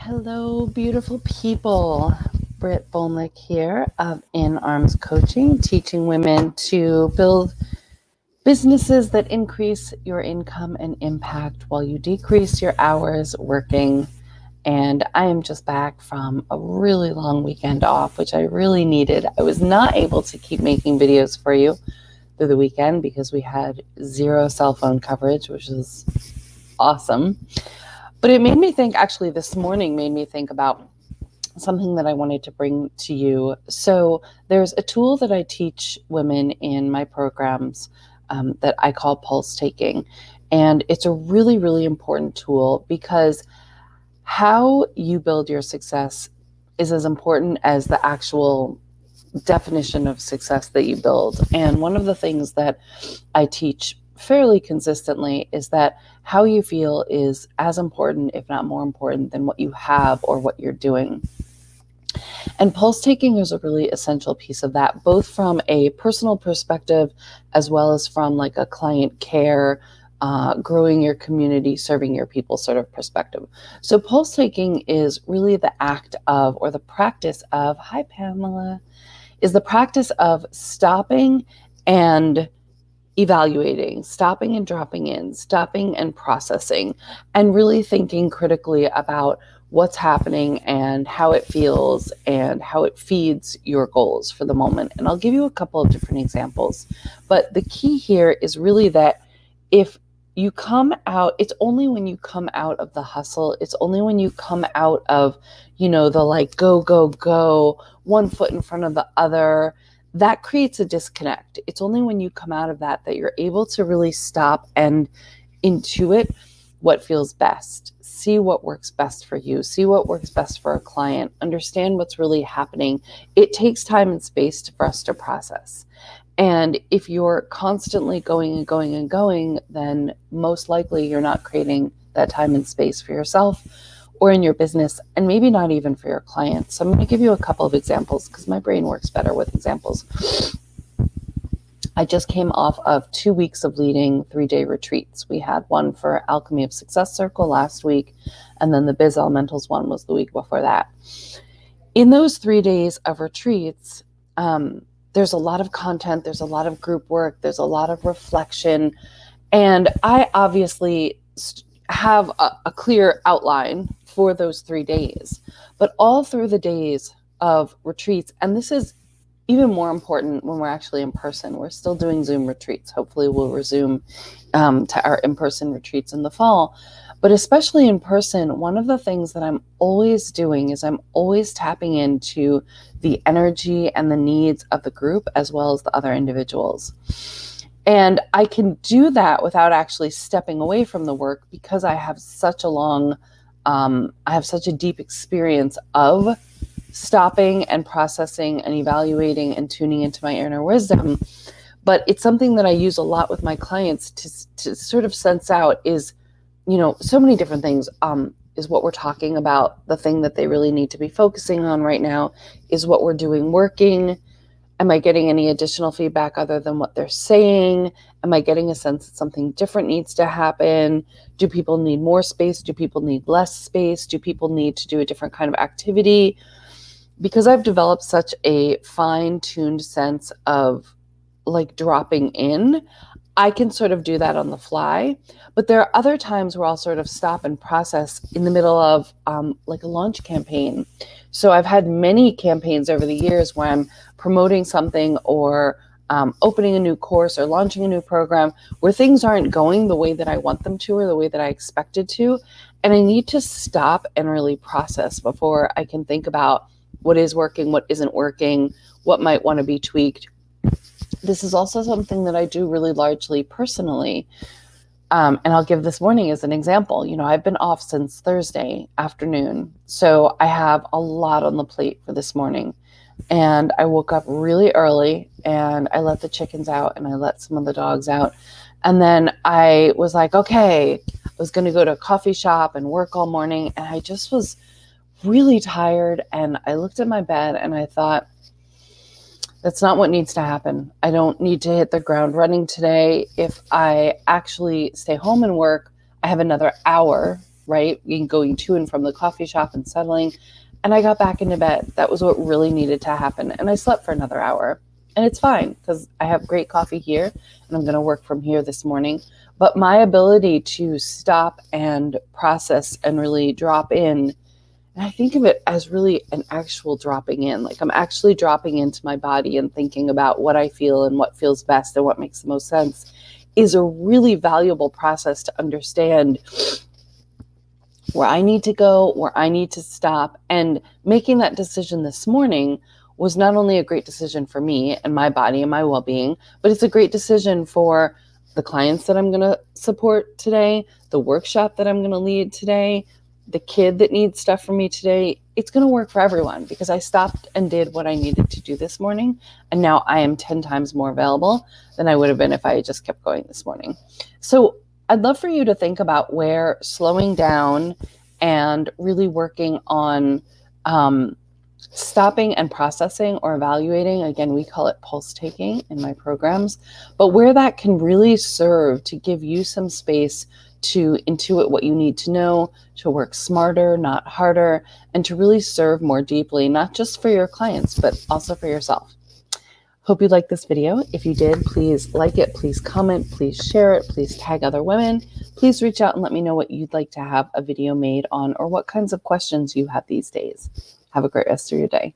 Hello, beautiful people. Britt Bolnick here of In Arms Coaching, teaching women to build businesses that increase your income and impact while you decrease your hours working. And I am just back from a really long weekend off, which I really needed. I was not able to keep making videos for you through the weekend because we had zero cell phone coverage, which is awesome. But it made me think, actually, this morning made me think about something that I wanted to bring to you. So there's a tool that I teach women in my programs that I call pulse taking. And it's a really, really important tool because how you build your success is as important as the actual definition of success that you build. And one of the things that I teach fairly consistently is that how you feel is as important, if not more important, than what you have or what you're doing. And pulse taking is a really essential piece of that, both from a personal perspective as well as from like a client care, growing your community, serving your people sort of perspective. So pulse taking is really the act of, or the practice of, hi Pamela, is the practice of stopping and evaluating, stopping and dropping in, stopping and processing, and really thinking critically about what's happening and how it feels and how it feeds your goals for the moment. And I'll give you a couple of different examples. But the key here is really that if you come out, it's only when you come out of the hustle, it's only when you come out of, the like go, go, go, one foot in front of the other, that creates a disconnect. It's only when you come out of that you're able to really stop and intuit what feels best. See what works best for you. See what works best for a client. Understand what's really happening. It takes time and space for us to process. And if you're constantly going and going and going, then most likely you're not creating that time and space for yourself or in your business, and maybe not even for your clients. So I'm going to give you a couple of examples because my brain works better with examples. I just came off of 2 weeks of leading 3-day retreats. We had one for Alchemy of Success Circle last week, and then the Biz Elementals one was the week before that. In those 3 days of retreats, there's a lot of content, there's a lot of group work, there's a lot of reflection, and I obviously have a clear outline for those 3 days. But all through the days of retreats, and this is even more important when we're actually in person. We're still doing Zoom retreats. Hopefully we'll resume to our in-person retreats in the fall. But especially in person, one of the things that I'm always doing is I'm always tapping into the energy and the needs of the group as well as the other individuals. And I can do that without actually stepping away from the work because I have such a deep experience of stopping and processing and evaluating and tuning into my inner wisdom. But it's something that I use a lot with my clients to sort of sense out is, so many different things. Is what we're talking about the thing that they really need to be focusing on right now? Is what we're doing working? Am I getting any additional feedback other than what they're saying? Am I getting a sense that something different needs to happen? Do people need more space? Do people need less space? Do people need to do a different kind of activity? Because I've developed such a fine-tuned sense of like dropping in, I can sort of do that on the fly. But there are other times where I'll sort of stop and process in the middle of like a launch campaign. So I've had many campaigns over the years where I'm promoting something or opening a new course or launching a new program where things aren't going the way that I want them to or the way that I expected to. And I need to stop and really process before I can think about what is working, what isn't working, what might want to be tweaked. This is also something that I do really largely personally. And I'll give this morning as an example. I've been off since Thursday afternoon. So I have a lot on the plate for this morning. And I woke up really early and I let the chickens out and I let some of the dogs out. And then I was like, okay, I was going to go to a coffee shop and work all morning. And I just was really tired. And I looked at my bed and I thought, that's not what needs to happen. I don't need to hit the ground running today. If I actually stay home and work, I have another hour right? Going to and from the coffee shop and settling. And I got back into bed. That was what really needed to happen. And I slept for another hour. And it's fine because I have great coffee here and I'm going to work from here this morning. But my ability to stop and process and really drop in, and I think of it as really an actual dropping in, like I'm actually dropping into my body and thinking about what I feel and what feels best and what makes the most sense, is a really valuable process to understand where I need to go, where I need to stop. And making that decision this morning was not only a great decision for me and my body and my well-being, but it's a great decision for the clients that I'm going to support today, the workshop that I'm going to lead today, the kid that needs stuff from me today. It's going to work for everyone because I stopped and did what I needed to do this morning. And now I am 10 times more available than I would have been if I had just kept going this morning. So I'd love for you to think about where slowing down and really working on stopping and processing or evaluating, again, we call it pulse taking in my programs, but where that can really serve to give you some space to intuit what you need to know, to work smarter, not harder, and to really serve more deeply, not just for your clients, but also for yourself. Hope you liked this video. If you did, please like it, please comment, please share it, please tag other women. Please reach out and let me know what you'd like to have a video made on or what kinds of questions you have these days. Have a great rest of your day.